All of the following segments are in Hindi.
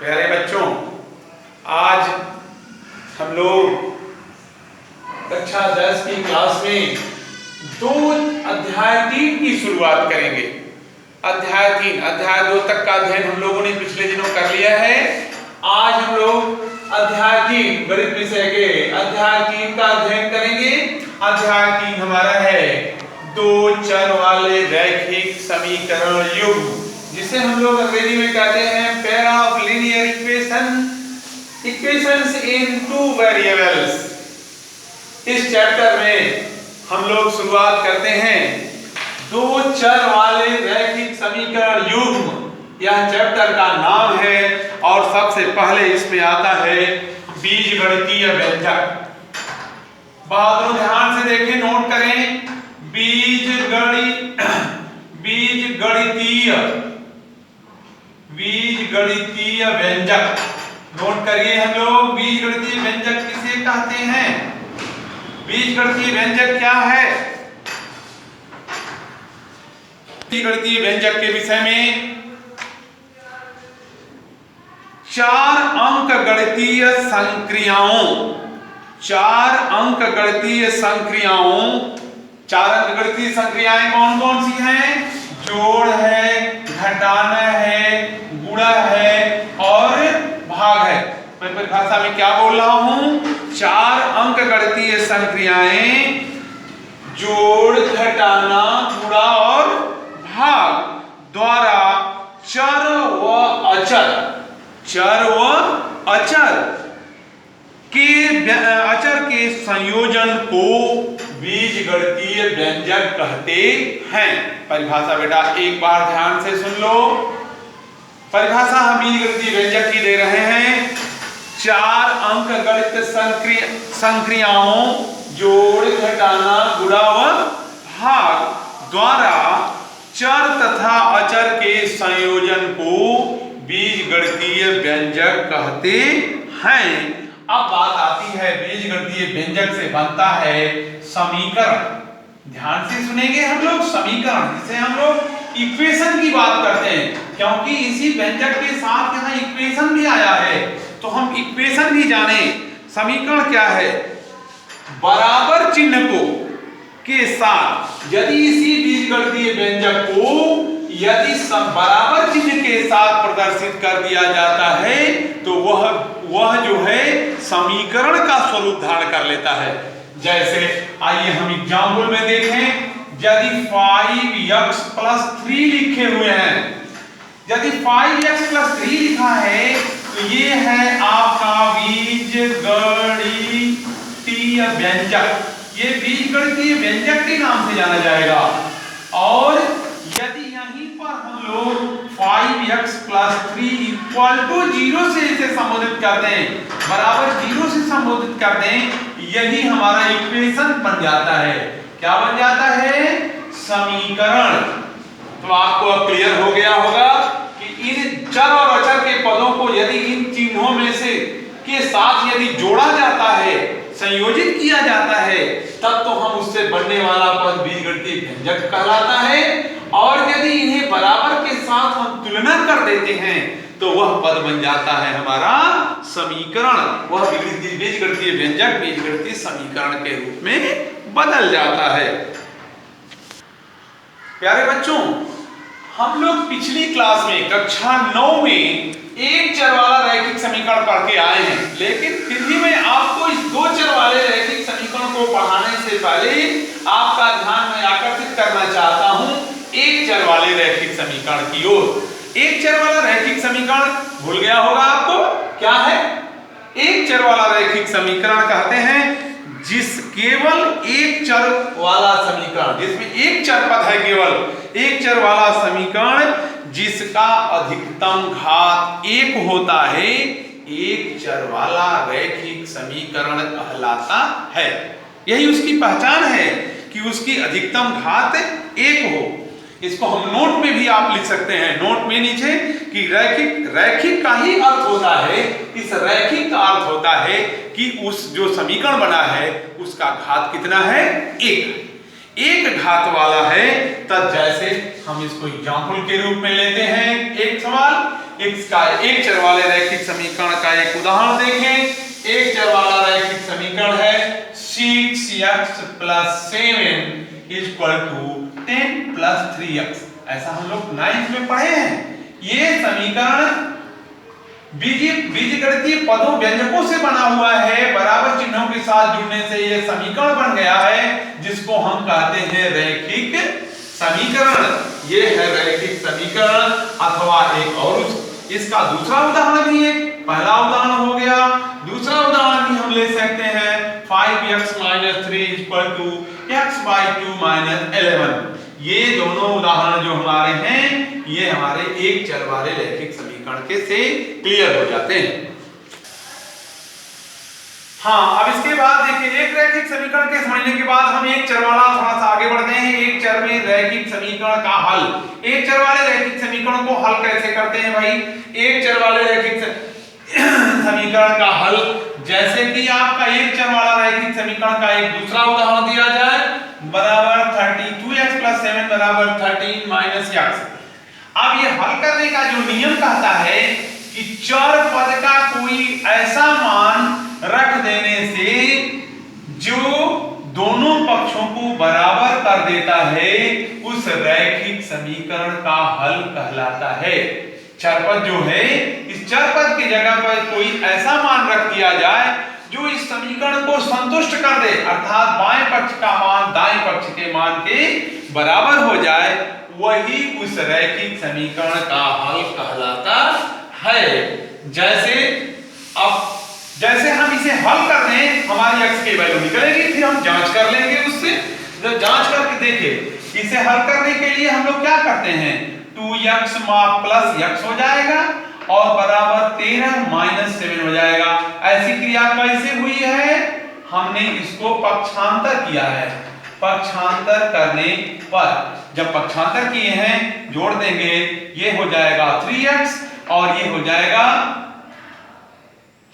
प्यारे बच्चों, आज हम लोग कक्षा 10 की क्लास में अध्याय 3 की शुरुआत करेंगे। अध्याय 2 तक का अध्ययन हम लोगों ने पिछले दिनों कर लिया है। आज हम लोग अध्याय 3 गणित विषय के अध्याय 3 का अध्ययन करेंगे। अध्याय 3 हमारा है दो चर वाले रैखिक समीकरण युग्म, जिसे हम लोग अंग्रेजी में कहते हैं pair of linear equations in two variables. इस चैप्टर में हम लोग शुरुआत करते हैं दो चर वाले रैखिक समीकरण युग्म। यह चैप्टर का नाम है और सबसे पहले इसमें आता है बीजगणितीय व्यंजक। बहादुर ध्यान से देखें, नोट करें। बीजगणितीय व्यंजक नोट करिए। हम लोग बीजगणितीय व्यंजक किसे कहते हैं? बीजगणितीय व्यंजक क्या है? बीजगणितीय व्यंजक के विषय में 4 अंक गणितीय संक्रियाओं 4 अंक गणितीय संक्रियाएं कौन कौन सी हैं? जोड़ है, घटाना है, गुणा है और भाग है। मैं परिभाषा में क्या बोल रहा हूं? 4 अंक गणितीय संक्रियाएं जोड़, घटाना, गुणा और भाग द्वारा चर व अचर के संयोजन को बीजगणितीय व्यंजक कहते हैं। परिभाषा बेटा एक बार ध्यान से सुन लो। परिभाषा हम बीजगणितीय व्यंजक की दे रहे हैं। 4 अंक गणित संक्रियाओं जोड़, घटाना, गुणा व भाग द्वारा चर तथा अचर के संयोजन को बीजगणितीय व्यंजक कहते हैं। अब बात आती है बीजगणितीय व्यंजक से बनता है समीकरण। ध्यान से सुनेंगे हम लोग। समीकरण जिसे हम लोग इक्वेशन की बात करते हैं, क्योंकि इसी व्यंजक के साथ यहाँ इक्वेशन भी आया है, तो हम इक्वेशन भी जाने। समीकरण क्या है? बराबर चिन्ह को के साथ यदि इसी बीजगणितीय व्यंजक को यदि बराबर चिन्ह के साथ प्रदर्शित कर दिया जाता है तो वह जो है समीकरण का स्वरूप धारण कर लेता है। जैसे आइए हम एग्जाम्पल में देखें। यदि 5x + 3 लिखे हुए हैं, यदि 5x + 3 लिखा है तो ये है आपका बीजगणितीय व्यंजक। ये बीजगणितीय व्यंजक के नाम से जाना जाएगा। और यदि यहीं पर हम लोग 5x + 3 = 0 से इसे संबोधित कर दें, बराबर 0 से संबोधित कर दें, यही हमारा इक्वेशन बन जाता है। क्या बन जाता है? समीकरण। तो आपको अब क्लियर हो गया होगा कि इन चर और अचर के पदों को यदि इन चिन्हों में से के साथ यदि जोड़ा जाता है, संयोजित किया जाता है, तब तो हम उससे बनने वाला पद बीजगणितीय व्यंजक कहलाता है। और यदि इन्हें बराबर के साथ हम तुलना कर देते हैं तो वह पद बन जाता है हमारा समीकरण। वह बीजगणितीय व्यंजक बीजगणितीय समीकरण के रूप में बदल जाता है। प्यारे बच्चों, हम लोग पिछली क्लास में कक्षा 9 में एक चर वाला रैखिक समीकरण पढ़ के आए हैं, लेकिन फिर भी मैं आपको इस दो चर वाले रैखिक समीकरण को पढ़ाने से पहले आपका ध्यान मैं आकर्षित करना चाहता हूं एक चर वाले रैखिक समीकरण की ओर। एक चर वाला रैखिक समीकरण भूल गया होगा आपको, क्या है? एक चर वाला रैखिक समीकरण कहते हैं केवल एक चर वाला समीकरण, जिसमें एक चर पद है, केवल एक चर वाला समीकरण जिसका अधिकतम घात 1 होता है, एक चर वाला रैखिक समीकरण कहलाता है। यही उसकी पहचान है कि उसकी अधिकतम घात 1 हो। इसको हम नोट में भी आप लिख सकते हैं, नोट में नीचे कि रैखिक का ही अर्थ होता है, इस रैखिक का अर्थ होता है कि उस जो समीकरण बना है उसका घात कितना है? 1 घात वाला है। तब जैसे हम इसको एग्जाम्पल के रूप में लेते हैं एक सवाल। x का एक चर वाले रैखिक समीकरण का एक उदाहरण देखें। एक चर वाला रैखिक समीकरण है 6x + 7 = 10 + 3x। ऐसा हम लोग 9th में पढ़े हैं। ये समीकरण बीजगणितीय पदों व्यंजकों से बना हुआ है। बराबर चिन्हों के साथ जुड़ने से यह समीकरण बन गया है जिसको हम कहते हैं रैखिक समीकरण। ये है रैखिक समीकरण अथवा एक और इसका दूसरा उदाहरण भी है। पहला उदाहरण हो गया, दूसरा उदाहरण भी हम ले सकते हैं 5x - 3 = x/2 - 11। ये दोनों उदाहरण जो हमारे हैं ये हमारे एक चर वाले रैखिक समीकरण के से क्लियर हो जाते हैं। हाँ, अब इसके बाद देखिए एक रैखिक समीकरण के समझने के बाद हम एक चर वाला थोड़ा सा आगे बढ़ते हैं। एक चर में रैखिक समीकरण का हल। एक चर वाले रैखिक समीकरण को हल कैसे करते हैं भाई? एक चर वाले रैखिक समीकरण का हल, जैसे कि आपका एक चर वाला रैखिक समीकरण का एक दूसरा उदाहरण दिया जाए, बराबर 32x + 7 = 13 - x। अब ये हल करने का जो नियम कहता है कि चर पद का कोई ऐसा मान रख देने से जो दोनों पक्षों को बराबर कर देता है उस रैखिक समीकरण का हल कहलाता है। चर पद जो है, इस चर पद की जगह पर कोई ऐसा मान रख दिया जाए जो इस समीकरण को संतुष्ट कर दे, अर्थात बाएं पक्ष का मान दाएं पक्ष के मान के बराबर हो जाए, वही उस रैखिक समीकरण का हल कहलाता है। जैसे हम इसे हल कर दें, हमारी x की वैल्यू निकलेगी, फिर हम जांच कर लेंगे उससे। जब जांच करके देखें, इसे हल करने के लिए हम लोग क्या करते हैं, 2x + x हो जाएगा और बराबर 13 - 7 हो जाएगा। ऐसी क्रिया कैसे हुई है? हमने इसको पक्षांतर किया है। पक्षांतर करने पर जब पक्षांतर किए हैं, जोड़ देंगे, ये हो जाएगा 3x और ये हो जाएगा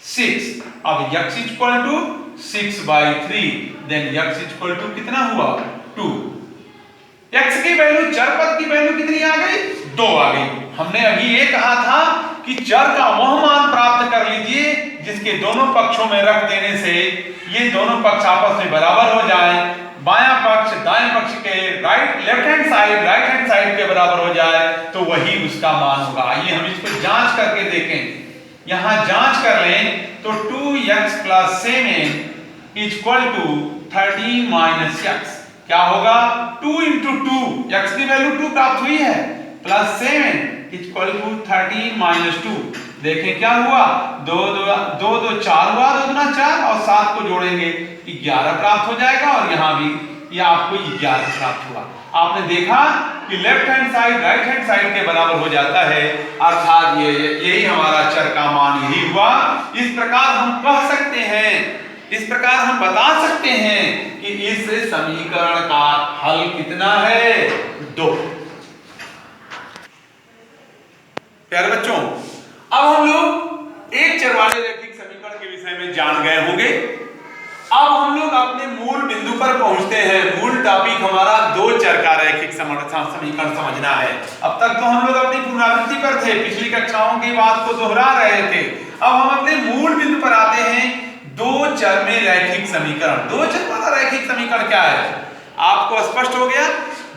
6। अब x = 6/3, देन x = कितना हुआ 2। x की वैल्यू, चर पद की वैल्यू कितनी आ गई? 2 आ गई। हमने अभी ये कहा था कि चर का वह मान प्राप्त कर लीजिए जिसके दोनों पक्षों में रख देने से ये दोनों पक्ष आपस में बराबर हो जाए, बायां पक्ष दाएं पक्ष के लेफ्ट हैंड साइड के बराबर हो जाए, तो वही उसका मान होगा। आइए हम इसको जांच करके देखें। यहां जांच कर लें तो 2x + 7 = 13 - x क्या होगा? 2 × 2, x की वैल्यू 2 प्राप्त हुई है, + 7 = 13 - 2। देखें क्या हुआ, 2 2 2 4 हुआ, 2 दूना 4 और 7 को जोड़ेंगे 11 प्राप्त हो जाएगा और यहाँ भी ये आपको 11 प्राप्त हुआ। आपने देखा कि left hand side right hand side के बराबर हो जाता है, अर्थात यही हमारा चर का मान यही हुआ। इस प्रकार हम कह सकते हैं, इस प्रकार हम बता सकते हैं कि इस समीकरण का हल कितना है? 2। प्यारे बच्चों, अब हम लोग एक चर वाले रैखिक समीकरण के विषय में जान गए होंगे। अब हम लोग अपने मूल बिंदु पर पहुंचते हैं। मूल टॉपिक हमारा दो चर का रैखिक समीकरण समझना है। अब तक तो हम लोग अपनी पुनरावृत्ति पर थे, पिछली कक्षाओं की बात को दोहरा रहे थे। अब हम अपने मूल बिंदु पर आते हैं, दो चर में रैखिक समीकरण। दो चर वाला रैखिक समीकरण क्या है? आपको स्पष्ट हो गया।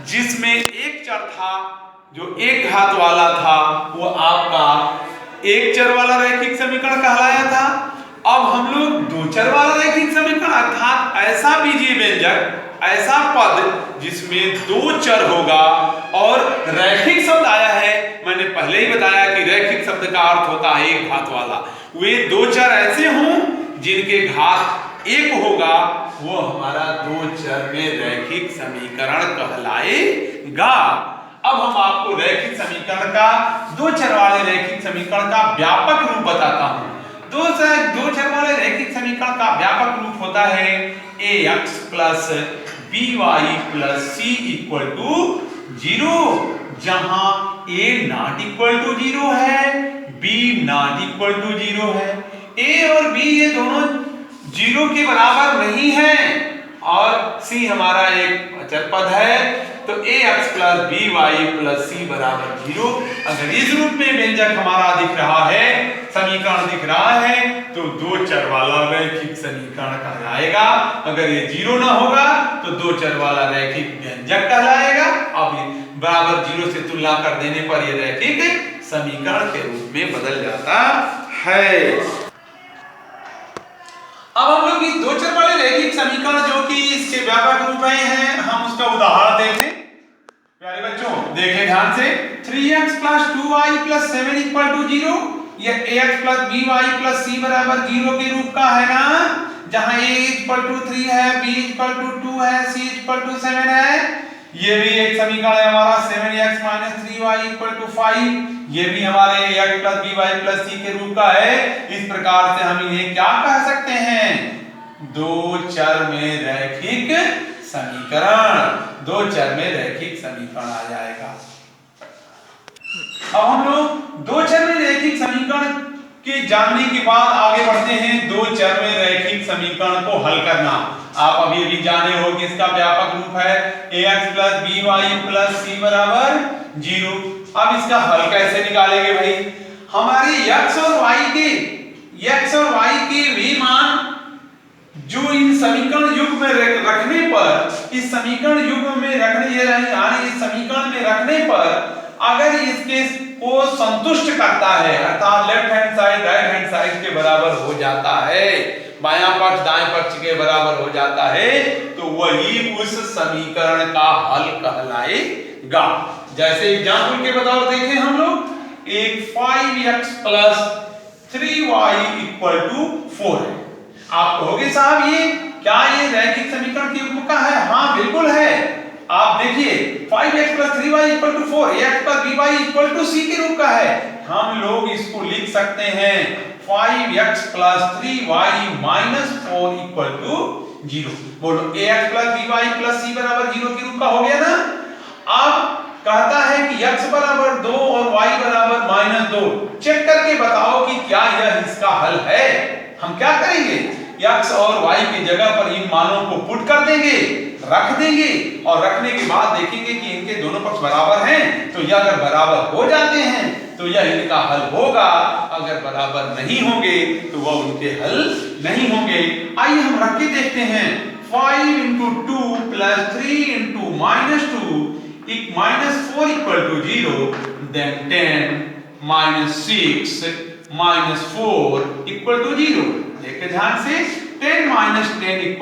जिसमें एक चर था जो एक घात वाला था, वो आपका एक चर वाला रैखिक समीकरण कहलाया था। अब हम लोग दो चर वाला रैखिक समीकरण अर्थात ऐसा बीजीय व्यंजक, ऐसा पद जिसमें दो चर होगा और रैखिक शब्द आया है। मैंने पहले ही बताया कि रैखिक शब्द का अर्थ होता है एक घात वाला। वे दो चर ऐसे हों जिनके घात एक होगा, वो हमारा दो चर में रैखिक समीकरण कहलाएगा। अब हम आपको रैखिक समीकरण का, दो चर वाले रैखिक समीकरण का व्यापक रूप बताता हूं। दो चर वाले रैखिक समीकरण का व्यापक रूप होता है ax + by + c = 0, जहां a ≠ 0 है, b ≠ 0 है। a और b ये दोनों 0 के बराबर नहीं है और c हमारा एक अचर पद है, तो ax plus by plus c बराबर 0। अगर इस रूप में व्यंजक हमारा दिख रहा है, समीकरण दिख रहा है, तो दो चर वाला रैखिक समीकरण कहलाएगा। अगर ये 0 ना होगा तो दो चर वाला रैखिक व्यंजक कहलाएगा। अब बराबर 0 से तुलना कर देने पर ये रैखिक समीकरण के रूप में बदल जाता है। अब हम लोग इस दो चर वाले रैखिक समीकरण जो कि इसके व्यापक रूप में हैं, हम उसका उदाहरण देखें। प्यारे बच्चों देखें ध्यान से, 3x + 2y + 7 = 0, यह ax + by + c बराबर 0 के रूप का है ना, जहां a = 3 है, b = 2 है, c = 7 है। ये भी एक समीकरण है हमारा 7x - 3y = 5, ये भी हमारे ax + by + c के रूप का है। इस प्रकार से हम इन्हें क्या कह सकते हैं, दो चर में रैखिक समीकरण, दो चर में रैखिक समीकरण आ जाएगा। अब हम लोग दो चर में रैखिक समीकरण के जानने के बाद आगे बढ़ते हैं दो चर में रैखिक समीकरण को हल करना। आप अभी भी जाने हो कि इसका व्यापक रूप है ax + by + c बराबर 0। अब इसका हल कैसे निकालेंगे भाई, हमारे x और y के वे मान जो इन समीकरण युग्म में रखने पर, इस समीकरण युग्म में रखने यानी इस समीकरण में रखने पर अगर इसके को संतुष्ट करता है, अर्थात left hand side right hand side के बराबर हो जाता है, बायां पक्ष दाएं पक्ष के बराबर हो जाता है, तो वही उस समीकरण का हल कहलाएगा। जैसे एग्जांपल के बतौर देखें हम लोग, एक 5x + 3y = 4 है। आप कहोगे साहब ये क्या ये रैखिक समीकरण के युग्म का है? हाँ बिल्कुल है। आप देखिए 5x + 3y = 4, ax + by = c के रूप का है। हम लोग इसको लिख सकते हैं 5x + 3y - 4 = 0। बोलो ax + by + c बराबर 0 के रूप का हो गया ना। अब कहता है कि x बराबर 2 और y बराबर -2, चेक करके बताओ कि क्या यह इसका हल है। हम क्या करेंगे, x और y की जगह पर इन मानों को पुट कर देंगे, रख देंगे, और रखने के बाद देखेंगे कि इनके दोनों पक्ष बराबर हैं, तो यह अगर बराबर हो जाते हैं तो यह इनका हल होगा, अगर बराबर नहीं होंगे तो वह उनके हल नहीं होंगे। आइए हम रख के देखते हैं, 5 × 2 + 3 × -2 -4 = 0, then 10 - 6 - 4 = 0। देखिए ध्यान से, 10 - 10 =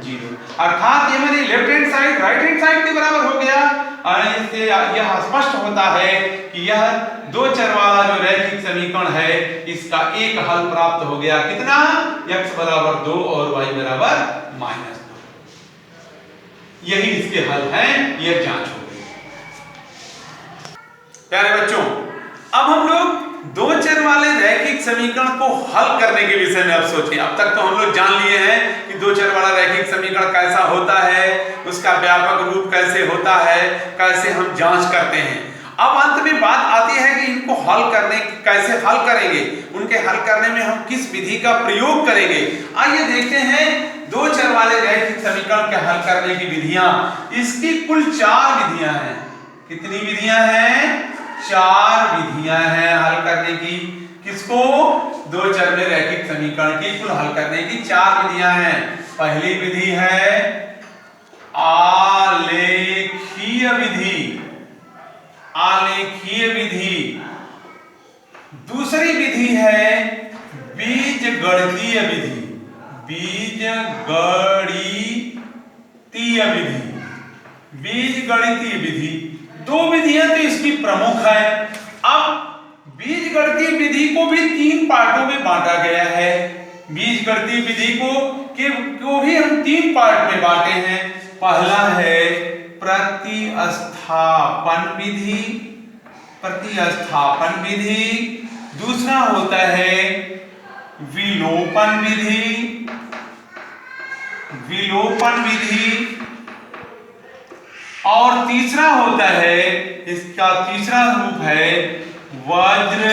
0, अर्थात ये मेरी left hand side right hand side के बराबर हो गया। और इससे यह स्पष्ट होता है कि यह दो चर वाला जो रैखिक समीकरण है इसका एक हल प्राप्त हो गया। कितना, x बराबर 2 और y बराबर -2। यही इसके हल हैं, यह जांच हो गई। प्यारे बच्चों, अब हम लोग दो चर वाले रैखिक समीकरण को हल करने के विषय में अब सोचें। अब तक तो हम लोग जान लिए हैं कि दो चर वाला रैखिक समीकरण कैसा होता है, उसका व्यापक रूप कैसे होता है, कैसे हम जांच करते हैं। अब अंत में बात आती है कि इनको हल करने, कैसे हल करेंगे, उनके हल करने में हम किस विधि का प्रयोग करेंगे। आइए देखते हैं दो चर वाले रैखिक समीकरण के हल करने की विधियां। इसकी कुल 4 विधियां हैं। कितनी विधियां हैं? 4 विधियां हैं हल करने की। किसको? दो चर में रैखिक समीकरण की कुल हल करने की 4 विधियां हैं। पहली विधि है आलेखीय विधि, आलेखीय विधि। दूसरी विधि है बीजगणितीय विधि, बीजगणितीय विधि, बीजगणितीय विधि। 2 विधियां तो इसकी प्रमुख है। अब बीजगणितीय विधि को भी 3 पार्टों में बांटा गया है। बीजगणितीय विधि को भी हम 3 पार्ट में बांटे हैं। पहला है प्रतिस्थापन विधि, प्रतिस्थापन विधि। दूसरा होता है विलोपन विधि, विलोपन विधि। और तीसरा होता है, इसका तीसरा रूप है वज्र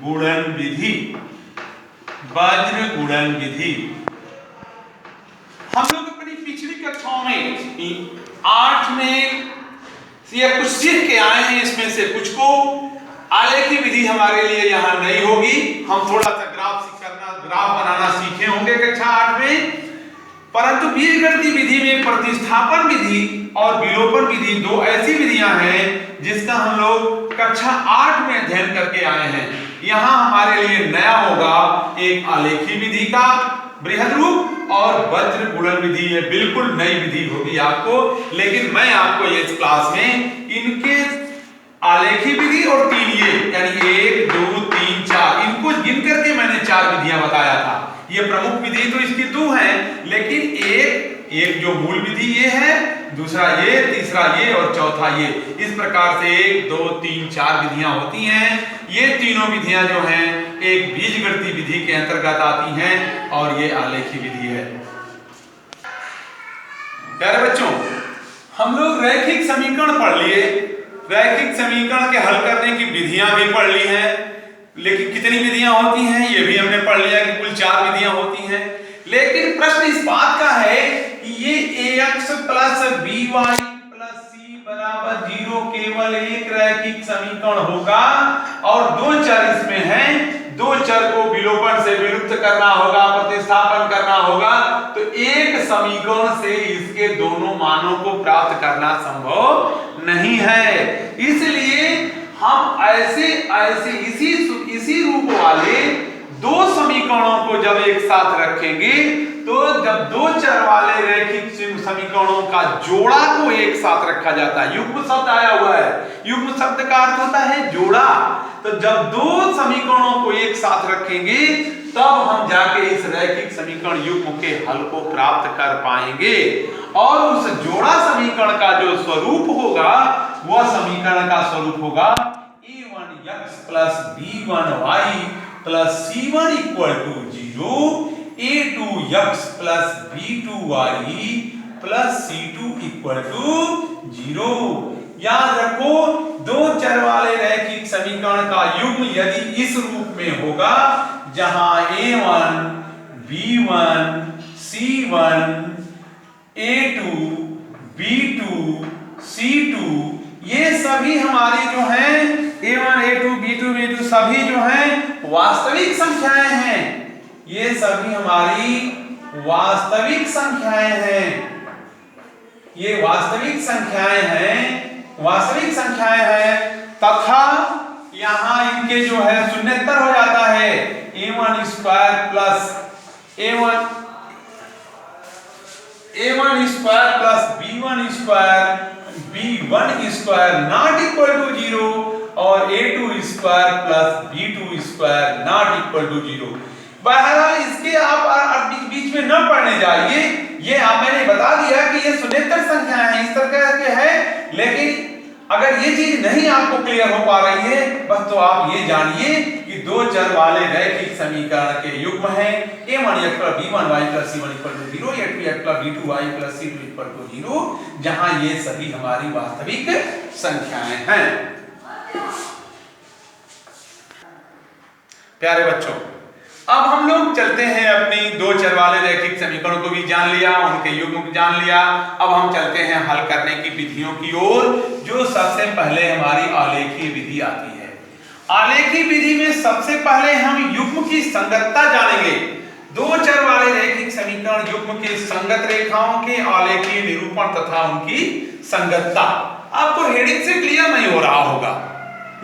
गुणन विधि, वज्र गुणन विधि। हम लोग अपनी पिछली कक्षाओं में 8 में ये कुछ सीख के आए हैं, इसमें से कुछ को आलेखी विधि हमारे लिए यहाँ नहीं होगी। हम थोड़ा सा ग्राफ बनाना सीखे होंगे कक्षा 8 में। परंतु बीजगणितीय विधि में प्रतिस्थापन विधि और विलोपन विधि दो ऐसी विधियां हैं जिसका हम लोग कक्षा 8 में अध्ययन करके आए हैं। यहाँ हमारे लिए नया होगा एक आलेखी विधि का बृहद रूप और वज्र गुणन विधि। ये बिल्कुल नई विधि होगी आपको, लेकिन मैं आपको इस क्लास में इनके आलेखी विधि और 3 ये यानी 1 2 3 4 इनको गिन करके मैंने 4 विधियां बताया था। ये प्रमुख विधि तो इसकी 2 हैं, लेकिन एक जो मूल विधि ये है, दूसरा ये, तीसरा ये और चौथा ये। इस प्रकार से 1 2 3 4 विधियां होती हैं। ये तीनों विधियां जो हैं एक बीजगणितीय विधि के अंतर्गत आती हैं और ये आलेखी विधि है। प्यारे बच्चों, हम लोग रैखिक समीकरण पढ़ लिए, रैखिक समीकरण के हल करने की विधियां भी पढ़ ली हैं, लेकिन कितनी विधियां होती हैं ये भी हमने पढ़ लिया कि कुल 4 विधियां होती हैं। लेकिन प्रश्न इस बात का है कि ये ax plus by plus c बराबर 0 केवल एक रैखिक समीकरण होगा और 2 चर इसमें हैं। 2 चर को विलोपन से विलुप्त करना होगा, प्रतिस्थापन करना होगा, तो एक समीकरण से इसके दोनों मानों को प्राप्त करना संभव नहीं है। इसलिए हम ऐसे इसी रूप वाले 2 समीकरणों को जब एक साथ रखेंगे तो जब 2 चर वाले रैखिक समीकरणों का जोड़ा को एक साथ रखा जाता है, युग्म शब्द आया हुआ है, युग्म शब्द का अर्थ होता है जोड़ा। तो जब 2 समीकरणों को एक साथ रखेंगे तब हम जाके इस रैखिक समीकरण युग्म के हल को प्राप्त कर पाएंगे और उस जोड़ा समीकरण का जो स्वरूप होगा वह समीकरण का स्वरूप होगा a1x plus b1y plus c1 equal to 0, a2x plus b2y plus c2 equal to 0। याद रखो 2 चर वाले रैखिक समीकरण का युग्म यदि इस रूप में होगा जहां a1 b1 c1 a2 b2 c2 ये सभी हमारी जो हैं a1 a2 b2 b2 सभी जो हैं वास्तविक संख्याएं हैं। ये सभी हमारी वास्तविक संख्याएं हैं, ये वास्तविक संख्याएं हैं तथा यहां इनके जो है शून्येतर हो जाता है। a1 square plus a1 square plus b1 square not equal to 0 और a2 square plus b2 square not equal to 0। बहरहाल इसके आप बीच में न पढ़ने जाइए, ये मैंने बता दिया कि ये शून्येतर संख्याएं हैं, इस तरह के है। लेकिन अगर ये चीज नहीं आपको क्लियर हो पा रही है बस तो आप ये जानिए कि 2 चर वाले रैखिक समीकरण के युग्म हैं a1x plus b1y plus c1 equal to 0, a2x plus b2y plus c2 equal to 0, जहां ये सभी हमारी वास्तविक संख्याएं हैं। प्यारे बच्चों, अब हम लोग चलते हैं अपनी 2 चर वाले रैखिक समीकरणों को भी जान लिया, उनके युग्म को जान लिया। अब हम चलते हैं हल करने की विधियों की ओर, जो सबसे पहले हमारी आलेखी विधि आती है। आलेखी विधि में सबसे पहले हम युग्म की संगतता जानेंगे। 2 चर वाले रैखिक समीकरण युग्म के संगत रेखाओं के आलेखीय निरूपण तथा उनकी संगतता। आपको हेडिंग से क्लियर नहीं हो रहा होगा,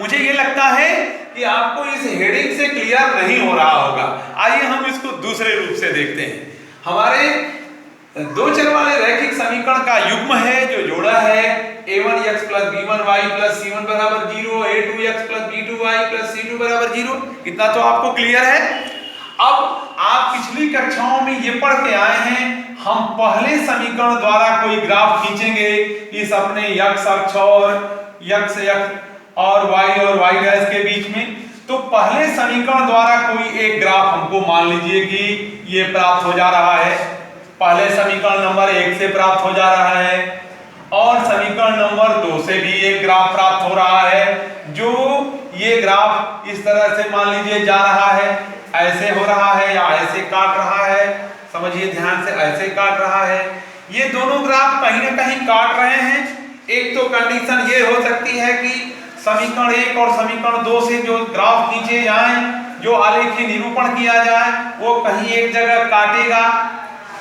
मुझे ये लगता है कि आपको इस हेडिंग से क्लियर नहीं हो रहा होगा। आइए हम इसको दूसरे रूप से देखते हैं। हमारे 2 चर वाले रैखिक समीकरण का युग्म है जो जोड़ा है a1x plus b1y plus c1 बराबर 0, a2x plus b2y plus c2 बराबर 0। इतना तो आपको क्लियर है। अब आप पिछली कक्षाओं में ये पढ़ के आए हैं, हम पहले समीकरण द्वारा कोई ग्राफ खींचेंगे इस अपने x अक्ष और y डैश के बीच में। तो पहले समीकरण द्वारा कोई एक ग्राफ हमको मान लीजिए कि ये प्राप्त हो जा रहा है, पहले समीकरण नंबर 1 से प्राप्त हो जा रहा है और समीकरण नंबर 2 से भी एक ग्राफ प्राप्त हो रहा है। जो ये ग्राफ इस तरह से मान लीजिए जा रहा है, ऐसे हो रहा है या ऐसे काट रहा है, समझिए ध्यान से, ऐसे काट रहा है ये दोनों ग्राफ कहीं ना कहीं काट रहे हैं। एक तो कंडीशन ये हो सकती है कि समीकरण 1 और समीकरण 2 से जो ग्राफ खींचे जाएं, जो आलेखीय निरूपण किया जाए, वो कहीं एक जगह काटेगा।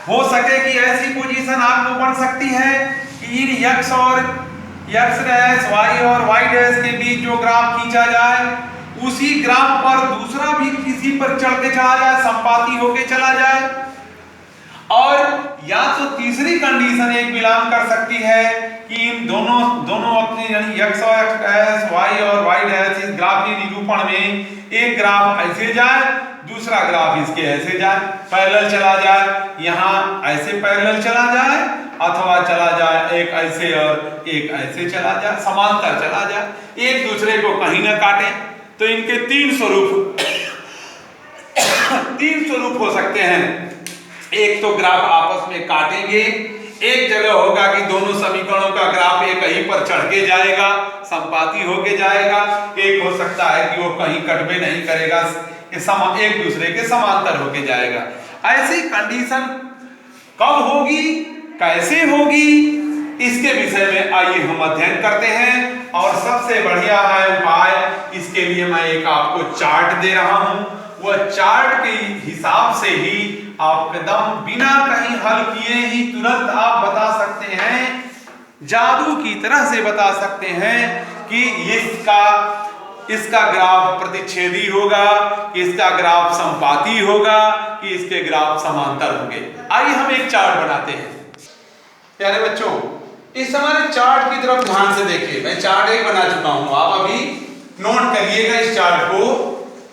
हो सके कि ऐसी पोजीशन आपको बन सकती है कि इन x और x डैश y और y डैश के बीच जो ग्राफ खींचा जाए, उसी ग्राफ पर दूसरा भी किसी पर चढ़ के चला जाए, संपाती होके चला जाए। और या तो तीसरी कंडीशन एक बिलोंग कर सकती है कि इन दोनों अपने यानी x और x डैश y और y डैश इस ग्राफ के निरूपण में एक ग्राफ ऐसे जाए, दूसरा ग्राफ इसके ऐसे जाए, पैरेलल चला जाए। यहाँ ऐसे पैरेलल चला जाए अथवा चला जाए एक ऐसे और एक ऐसे चला जाए, समांतर चला जाए, एक दूसरे को कहीं ना काटे। तो इनके तीन स्वरूप हो सकते हैं। एक तो ग्राफ आपस में काटेंगे, एक जगह होगा कि दोनों समीकरणों का ग्राफ एक ही पर चढ़ के जाएगा, संपाती होके जाएगा। एक हो सकता है कि वो कहीं कटवे नहीं करेगा, एक दूसरे के समांतर होके जाएगा। ऐसी कंडीशन कब होगी, कैसे होगी, इसके विषय में आइए हम अध्ययन करते हैं। और सबसे बढ़िया है उपाय, इसके लिए मैं एक आपको चार्ट दे रहा हूं। वह चार्ट के हिसाब से ही आप एकदम बिना कहीं हल किए ही तुरंत आप बता सकते हैं, जादू की तरह से बता सकते हैं कि इसका ग्राफ प्रतिच्छेदी होगा, कि इसका ग्राफ संपाती होगा, कि इसके ग्राफ समांतर होंगे। आइए हम एक चार्ट बनाते हैं। प्यारे बच्चों, इस हमारे चार्ट की तरफ ध्यान से देखिए। मैं चार्ट एक बना चुका हूं, आप अभी नोट करिएगा इस चार्ट को।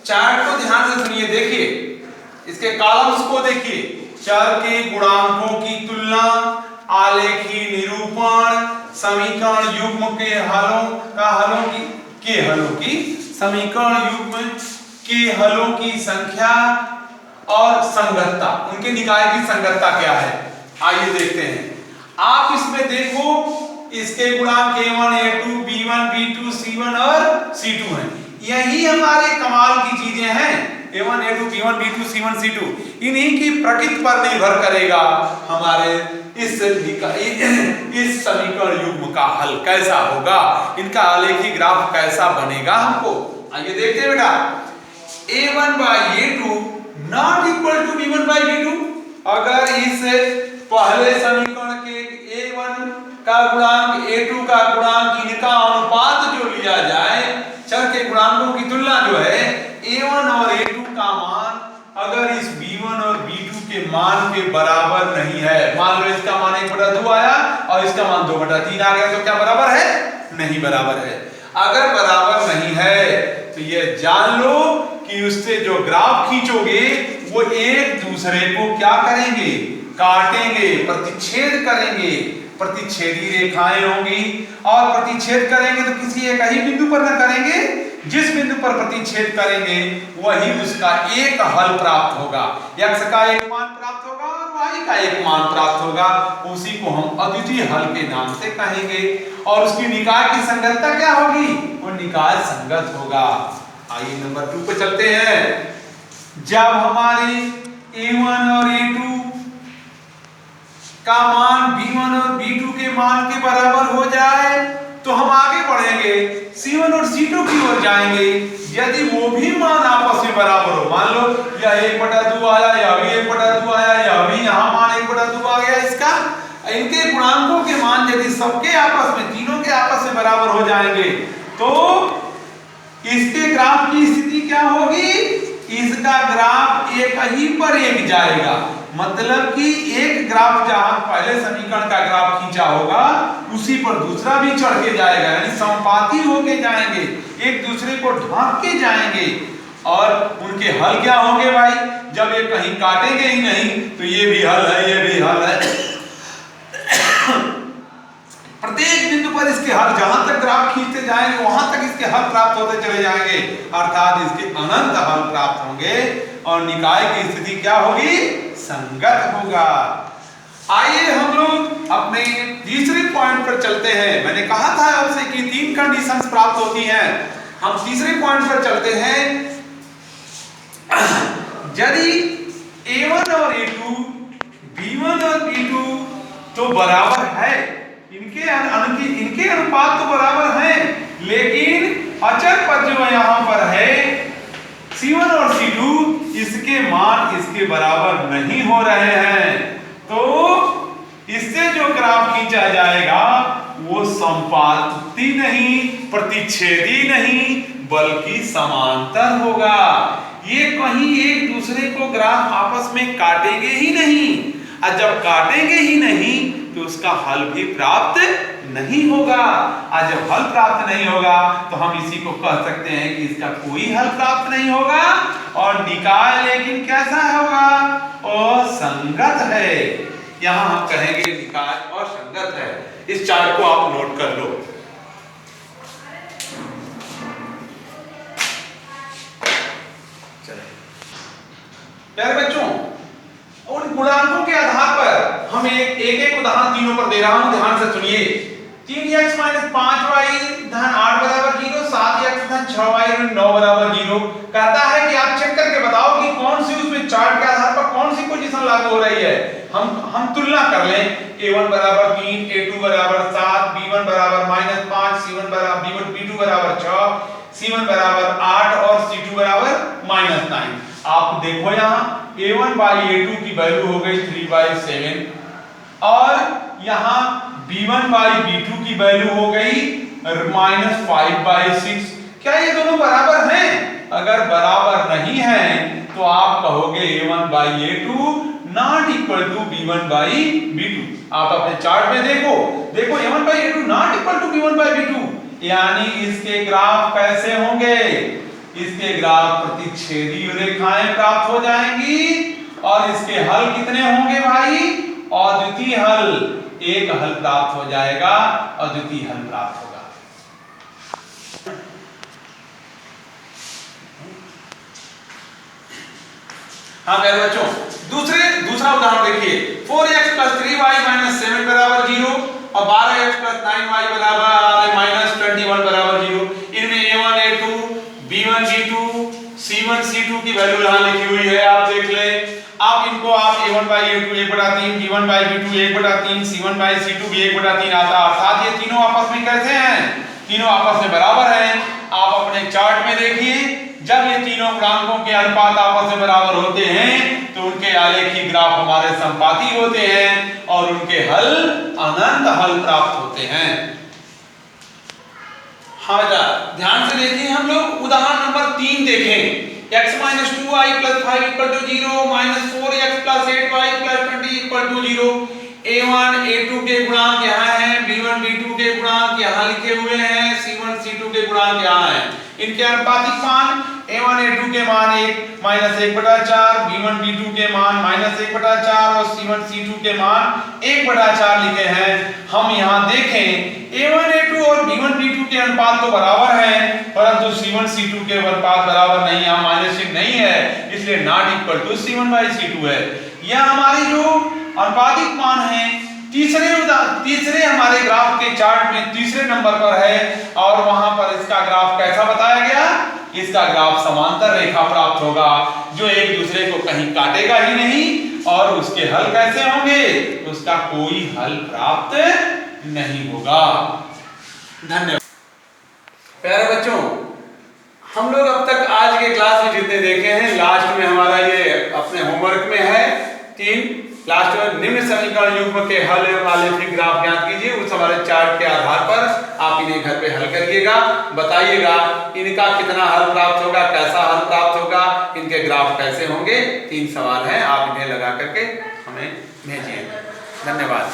चार्ट को ध्यान से सुनिए, देखिए इसके कॉलम्स को देखिए। चर के गुणांकों की तुलना, आलेखीय निरूपण, समीकरण युग्म के हलों की समीकरण युग्म के हलों की संख्या और संगतता, उनके निकाय की संगतता क्या है, आइए देखते हैं। आप इसमें देखो, इसके गुणांक a1 a2 b1 b2 c1 और c2 हैं। यही हमारे कमाल की चीजें हैं। a1 a2 b1 b2 c1 c2 इन्हीं की प्रकृति पर निर्भर करेगा हमारे इस समीकरण युग्म का हल कैसा होगा, इनका आलेखी ग्राफ कैसा बनेगा हमको। आइए देखते हैं बेटा। a1 by a2 not equal to b1 by b2। अगर इस पहले समीकरण के a1 का गुणांक a2 का गुणांक, इनका अनुपात जो लिया जाए, चर के गुणांकों की तुलना जो है, a1 और a2 का मान अगर इस b1 और b2 के मान के बराबर नहीं है, मान लो इसका मान 1/2 आया और इसका मान 2/3 आ गया, तो क्या बराबर है? नहीं बराबर है। अगर बराबर नहीं है तो ये जान लो कि उससे जो ग्राफ खींचोगे वो एक दूसरे को क्या करेंगे, काटेंगे, प्रतिच्छेद करेंगे। प्रतिच्छेदी रेखाएं होंगी और प्रतिच्छेद करेंगे तो किसी एक ही बिंदु पर न करेंगे, जिस बिंदु पर प्रतिच्छेद करेंगे वही उसका एक हल प्राप्त होगा। x का एक मान प्राप्त होगा और y का एक मान प्राप्त होगा, उसी को हम अद्वितीय हल के नाम से कहेंगे। और उसकी निकाय की संगतता क्या होगी, वो निकाय संगत होगा। आइए नंबर 2 पे चलते हैं। जब हमारी a1 और a2 का मान b1 और b2 के मान के बराबर हो जाए तो हम आगे बढ़ेंगे, c1 और c2 की ओर जाएंगे। यदि वो भी मान आपस में बराबर हो, मान लो यह 1/2 आया, यह भी 1/2 आया, यह भी यहाँ मान 1/2 आ गया, इसका इनके गुणांकों के मान यदि सबके आपस में, तीनों के आपस में बराबर हो जाएंगे तो इसके ग्राफ की स्थिति क्या होगी, इसका ग्राफ एक ही पर एक जाएगा। मतलब कि एक ग्राफ जहां पहले समीकरण का ग्राफ खींचा होगा उसी पर दूसरा भी चढ़ के जाएगा, यानी संपाती होके जाएंगे, एक दूसरे को ढांक के जाएंगे। और उनके हल क्या होंगे भाई, जब ये कहीं काटेंगे ही नहीं तो ये भी हल है, ये भी हल है। प्रत्येक बिंदु पर इसके हल, जहां तक ग्राफ खींचते जाएंगे वहां तक इसके हल प्राप्त होते चले जाएंगे, अर्थात इसके अनंत हल प्राप्त होंगे और निकाय की स्थिति क्या होगी, संगत होगा। आइए हम लोग अपने तीसरे पॉइंट पर चलते हैं। मैंने कहा था आपसे कि 3 कंडीशंस प्राप्त होती हैं। हम तीसरे पॉइंट पर चलते हैं। यदि a1 और a2, b1 और b2 तो बराबर है, इनके अनुपात तो बराबर हैं, लेकिन अचर पद जो यहाँ पर है C1 और C2, इसके मान इसके बराबर नहीं हो रहे हैं, तो इससे जो ग्राफ खींचा जाएगा वो संपाती नहीं, प्रतिच्छेदी नहीं, बल्कि समांतर होगा। ये कहीं एक दूसरे को ग्राफ आपस में काटेंगे ही नहीं, और जब काटेंगे ही नहीं तो उसका हल भी प्राप्त नहीं होगा, और जब हल प्राप्त नहीं होगा तो हम इसी को कह सकते हैं कि इसका कोई हल प्राप्त नहीं होगा, और निकाय लेकिन कैसा होगा, असंगत है। यहां हम कहेंगे निकाय असंगत है। इस चार्ट को आप नोट कर लो। प्यारे बच्चों, उन गुणांकों के आधार पर हम एक उदाहरण तीनों पर दे रहा हूं, ध्यान से सुनिए। 3x - 5y धन 8 बराबर 0, 7x धन 6y 9 बराबर 0 कहता है कि आप चेक करके बताओ कि कौन सी उसमें चार्ट के आधार पर कौन सी पोजीशन लागू हो रही है। हम तुलना कर लें। a1 बराबर 3, a2 बराबर 7, b1 बराबर -5, c1 बराबर b2 बराबर 6, c1 बराबर 8 और c2 बराबर -9। आप देखो यहाँ a1/a2 की वैल्यू हो गई 3/7, और यहाँ b1/b2 की वैल्यू हो गई -5/6। क्या ये दोनों बराबर हैं? अगर बराबर नहीं हैं तो आप कहोगे a1/a2 not equal to b1/b2। आप अपने चार्ट में देखो a1/a2 not equal to b1/b2, यानी इसके ग्राफ कैसे होंगे? इसके ग्राफ प्रतिच्छेदी रेखाएं प्राप्त हो जाएंगी, और इसके हल कितने होंगे भाई? अद्वितीय हल, एक हल प्राप्त हो जाएगा, अद्वितीय हल प्राप्त होगा। हाँ मेरे बच्चों, दूसरा उदाहरण देखिए। 4x + 3y - 7 बराबर 0 और 12x + 9y बराबर -21 बराबर 0। इनमें a1 a2 b1 b2 c1 c2 की वैल्यू यहां लिखी हुई है, आप देख लें। आप इनको a1/a2 1/3, b1/b2 1/3, c1/c2 भी 1/3 आता, अर्थात ये तीनों आपस में कैसे हैं? तीनों आपस में बराबर हैं। आप अपने चार्ट में देखिए, जब ये तीनों गुणांकों के अनुपात आपस में बराबर होते हैं तो उनके आलेखी ग्राफ हमारे संपाती होते हैं, और उनके हल अनंत हल प्राप्त होते हैं। हाँ बेटा, ध्यान से देखिए, हम लोग उदाहरण नंबर 3 देखें। x - 2y + 5 = 0, -4x + 8y + 20 = 0। a1 a2 के गुणांक यहाँ हैं, b1 b2 के गुणांक यहाँ लिखे हुए हैं, c1 c2 के गुणांक यहाँ हैं। इनके अनुपातिक मान a1 a2 के मान 1 - 1/4, b1 b2 के मान -1/4 और c1 c2 के मान 1/4 लिखे हैं। हम यहाँ देखें a1 a2 और b1 b2 के अनुपात तो बराबर हैं, परंतु c1 c2 के अनुपात बराबर नहीं, यहाँ माइनस चिन्ह नहीं है, इसलिए नॉट इक्वल टू c1/c2 है। यह हमारी जो अनुपातिक मान है तीसरे हमारे ग्राफ के चार्ट में तीसरे नंबर पर है, और वहां पर इसका ग्राफ कैसा बताया गया? इसका ग्राफ समांतर रेखा प्राप्त होगा, जो एक दूसरे को कहीं काटेगा ही नहीं, और उसके हल कैसे होंगे? उसका कोई हल प्राप्त नहीं होगा। धन्यवाद। प्यारे बच्चों, हम लोग अब तक आज के क्लास में जितने देखे हैं, लास्ट में हमारा ये अपने होमवर्क में है 3, लास्ट में निम्न समीकरण युग्म के हल एवं आलेखी ग्राफ ज्ञात कीजिए। उस हमारे चार्ट के आधार पर आप इन्हें घर पे हल करिएगा, बताइएगा इनका कितना हल प्राप्त होगा, कैसा हल प्राप्त होगा, इनके ग्राफ कैसे होंगे। 3 सवाल हैं, आप इन्हें लगा करके हमें भेजिए। धन्यवाद।